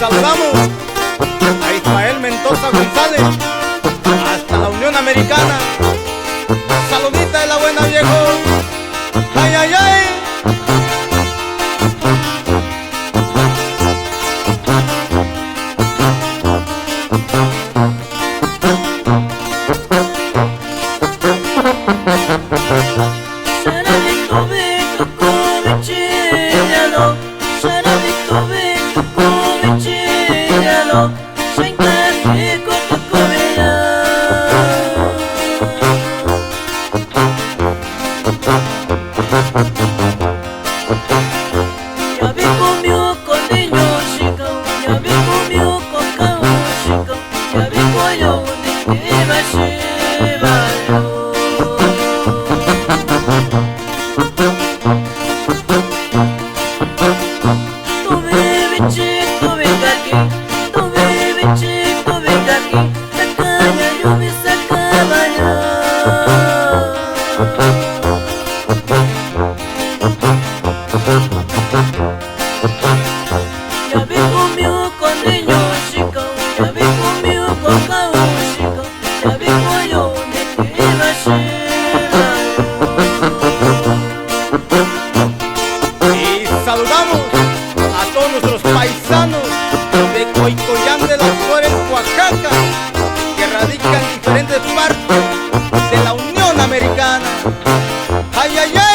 saludamos a Ismael Mendoza González hasta la Unión Americana. Saludita de la buena, viejo. Ay, ay, ay. Y saludamos a todos nuestros paisanos de Coicoyán de las Flores, Oaxaca, que radican en diferentes partes de la Unión Americana. ¡Ay, ay, ay!